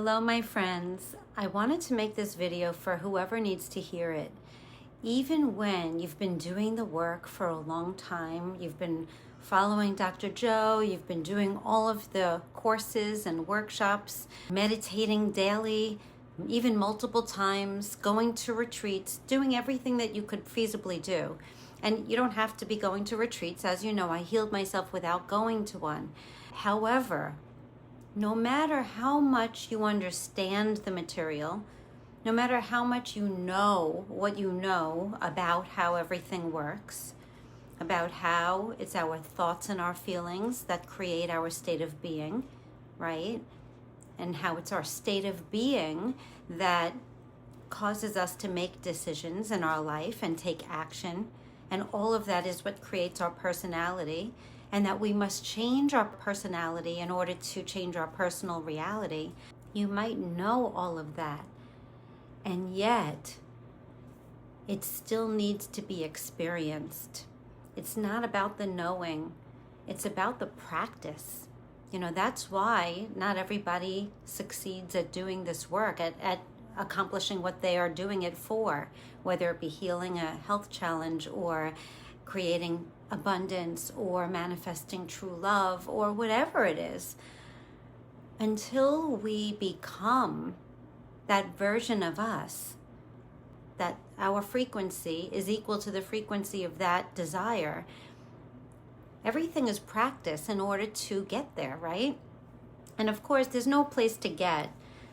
Hello, my friends. I wanted to make this video for whoever needs to hear it. Even when you've been doing the work for a long time, you've been following Dr. Joe, you've been doing all of the courses and workshops, meditating daily, even multiple times, going to retreats, doing everything that you could feasibly do. And you don't have to be going to retreats. As you know, I healed myself without going to one. However, no matter how much you understand the material, no matter how much you know what you know about how everything works, about how it's our thoughts and our feelings that create our state of being, right? And how it's our state of being that causes us to make decisions in our life and take action. And all of that is what creates our personality. And that we must change our personality in order to change our personal reality. You might know all of that, and yet it still needs to be experienced. It's not about the knowing, it's about the practice. That's why not everybody succeeds at doing this work, at accomplishing what they are doing it for, whether it be healing a health challenge or creating abundance or manifesting true love or whatever it is. Until we become that version of us, that our frequency is equal to the frequency of that desire, everything is practice in order to get there, right? And of course, there's no place to get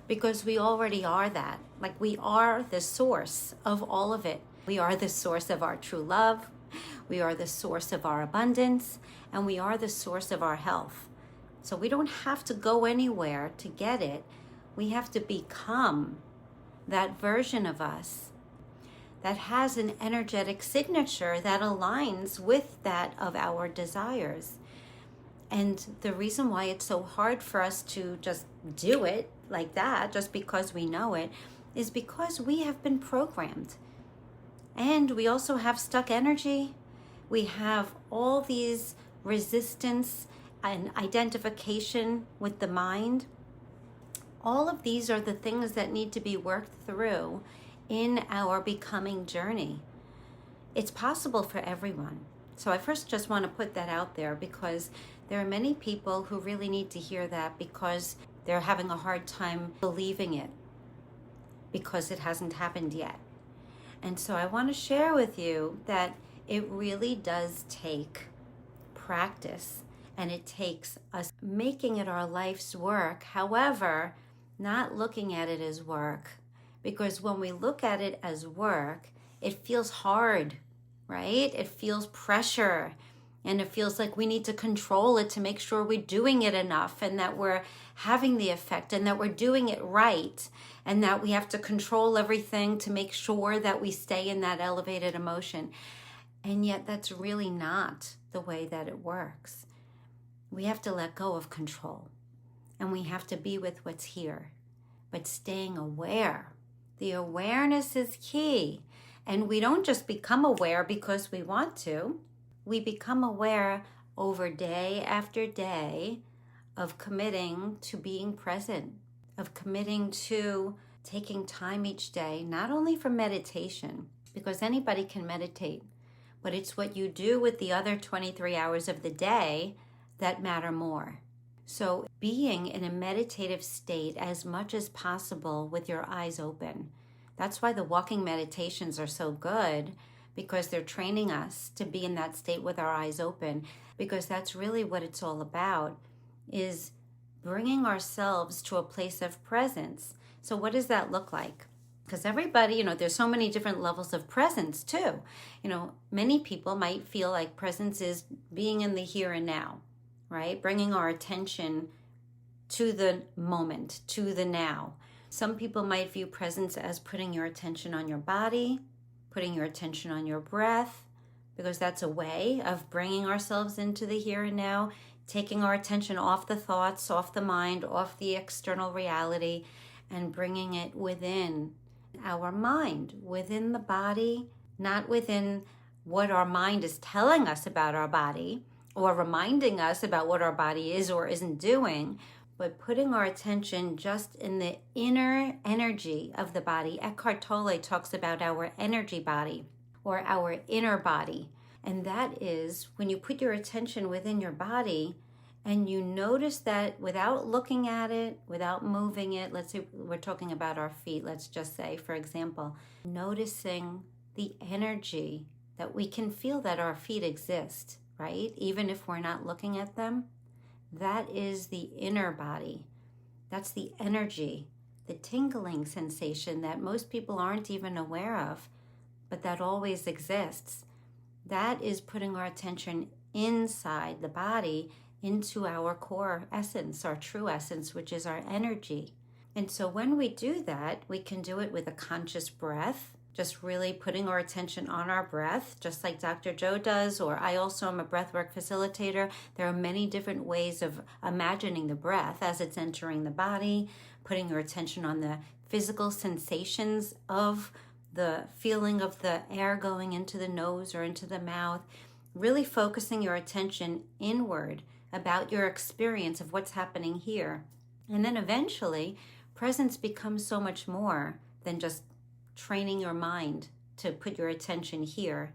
because we already are that. Like, we are the source of all of it. We are the source of our true love. We are the source of our abundance, and we are the source of our health. So we don't have to go anywhere to get it. We have to become that version of us that has an energetic signature that aligns with that of our desires. And the reason why it's so hard for us to just do it like that, just because we know it, is because we have been programmed. And we also have stuck energy. We have all these resistance and identification with the mind. All of these are the things that need to be worked through in our becoming journey. It's possible for everyone. So I first just want to put that out there because there are many people who really need to hear that because they're having a hard time believing it because it hasn't happened yet. And so I want to share with you that it really does take practice, and it takes us making it our life's work. However, not looking at it as work, because when we look at it as work, it feels hard, right? It feels pressure, and it feels like we need to control it to make sure we're doing it enough and that we're having the effect and that we're doing it right, and that we have to control everything to make sure that we stay in that elevated emotion. And yet that's really not the way that it works. We have to let go of control, and we have to be with what's here, but staying aware. The awareness is key. And we don't just become aware because we want to. We become aware over day after day of committing to being present, of committing to taking time each day, not only for meditation, because anybody can meditate, but it's what you do with the other 23 hours of the day that matter more. So being in a meditative state as much as possible with your eyes open. That's why the walking meditations are so good, because they're training us to be in that state with our eyes open, because that's really what it's all about, is bringing ourselves to a place of presence. So what does that look like? Because everybody, there's so many different levels of presence too. Many people might feel like presence is being in the here and now, right? Bringing our attention to the moment, to the now. Some people might view presence as putting your attention on your body, putting your attention on your breath, because that's a way of bringing ourselves into the here and now, taking our attention off the thoughts, off the mind, off the external reality, and bringing it within our mind, within the body, not within what our mind is telling us about our body or reminding us about what our body is or isn't doing, but putting our attention just in the inner energy of the body. Eckhart Tolle talks about our energy body or our inner body. And that is when you put your attention within your body and you notice that without looking at it, without moving it, let's say we're talking about our feet, let's just say, for example, noticing the energy that we can feel that our feet exist, right? Even if we're not looking at them, that is the inner body. That's the energy, the tingling sensation that most people aren't even aware of, but that always exists. That is putting our attention inside the body into our core essence, our true essence, which is our energy. And so when we do that, we can do it with a conscious breath, just really putting our attention on our breath, just like Dr. Joe does, or I also am a breathwork facilitator. There are many different ways of imagining the breath as it's entering the body, putting your attention on the physical sensations of the feeling of the air going into the nose or into the mouth, really focusing your attention inward about your experience of what's happening here. And then eventually, presence becomes so much more than just training your mind to put your attention here.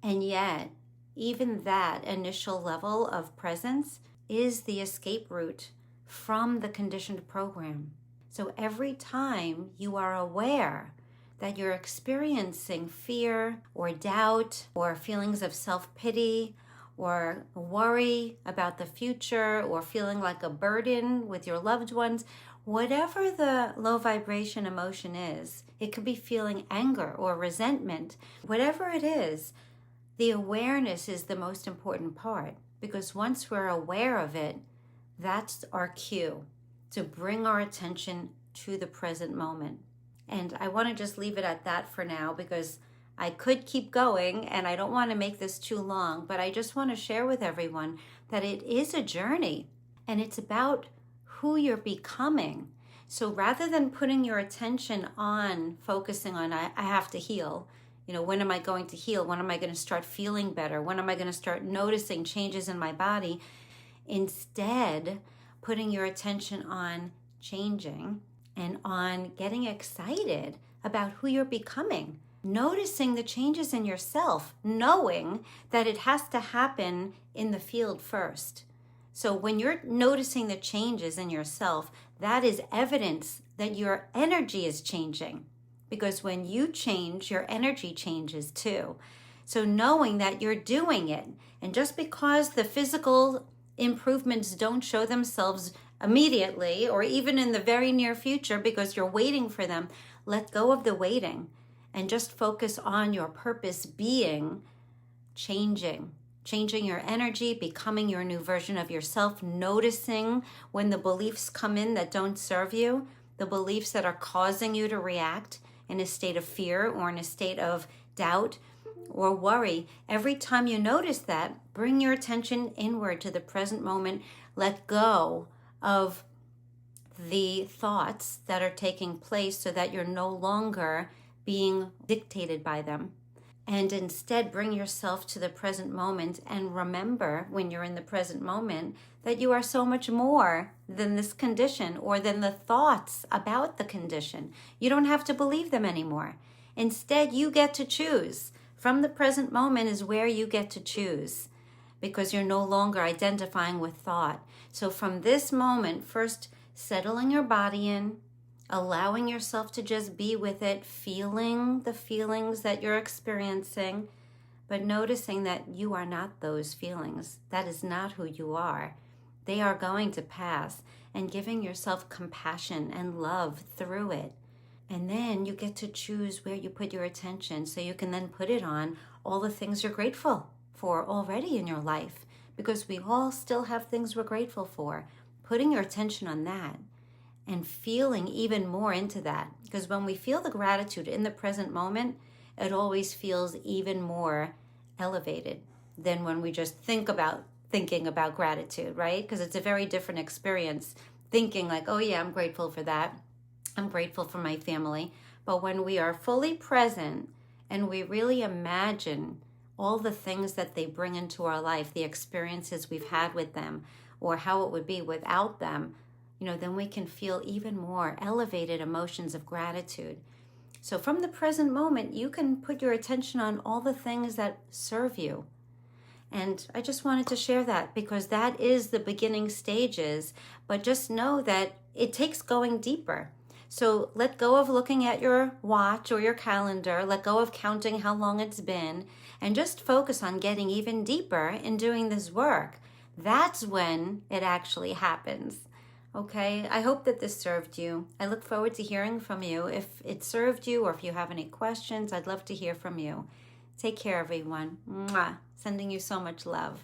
And yet, even that initial level of presence is the escape route from the conditioned program. So every time you are aware that you're experiencing fear or doubt or feelings of self-pity or worry about the future or feeling like a burden with your loved ones, whatever the low vibration emotion is, it could be feeling anger or resentment. Whatever it is, the awareness is the most important part, because once we're aware of it, that's our cue to bring our attention to the present moment. And I want to just leave it at that for now, because I could keep going and I don't want to make this too long, but I just want to share with everyone that it is a journey and it's about who you're becoming. So rather than putting your attention on focusing on, I have to heal, when am I going to heal? When am I going to start feeling better? When am I going to start noticing changes in my body? Instead, putting your attention on changing and on getting excited about who you're becoming, noticing the changes in yourself, knowing that it has to happen in the field first. So when you're noticing the changes in yourself, that is evidence that your energy is changing. Because when you change, your energy changes too. So knowing that you're doing it, and just because the physical improvements don't show themselves immediately or even in the very near future because you're waiting for them, let go of the waiting and just focus on your purpose being changing your energy, becoming your new version of yourself, noticing when the beliefs come in that don't serve you, the beliefs that are causing you to react in a state of fear or in a state of doubt or worry. Every time you notice that, bring your attention inward to the present moment. Let go of the thoughts that are taking place so that you're no longer being dictated by them. And instead bring yourself to the present moment and remember when you're in the present moment that you are so much more than this condition or than the thoughts about the condition. You don't have to believe them anymore. Instead, you get to choose. From the present moment is where you get to choose, because you're no longer identifying with thought. So from this moment, first settling your body in, allowing yourself to just be with it, feeling the feelings that you're experiencing, but noticing that you are not those feelings. That is not who you are. They are going to pass, and giving yourself compassion and love through it. And then you get to choose where you put your attention, so you can then put it on all the things you're grateful for already in your life, because we all still have things we're grateful for. Putting your attention on that and feeling even more into that, because when we feel the gratitude in the present moment, it always feels even more elevated than when we just thinking about gratitude, right? Because it's a very different experience thinking like, oh yeah, I'm grateful for that. I'm grateful for my family. But when we are fully present and we really imagine all the things that they bring into our life, the experiences we've had with them, or how it would be without them, then we can feel even more elevated emotions of gratitude. So from the present moment, you can put your attention on all the things that serve you. And I just wanted to share that because that is the beginning stages, but just know that it takes going deeper. So let go of looking at your watch or your calendar, let go of counting how long it's been, and just focus on getting even deeper in doing this work. That's when it actually happens. Okay, I hope that this served you. I look forward to hearing from you. If it served you or if you have any questions, I'd love to hear from you. Take care, everyone. Mwah. Sending you so much love.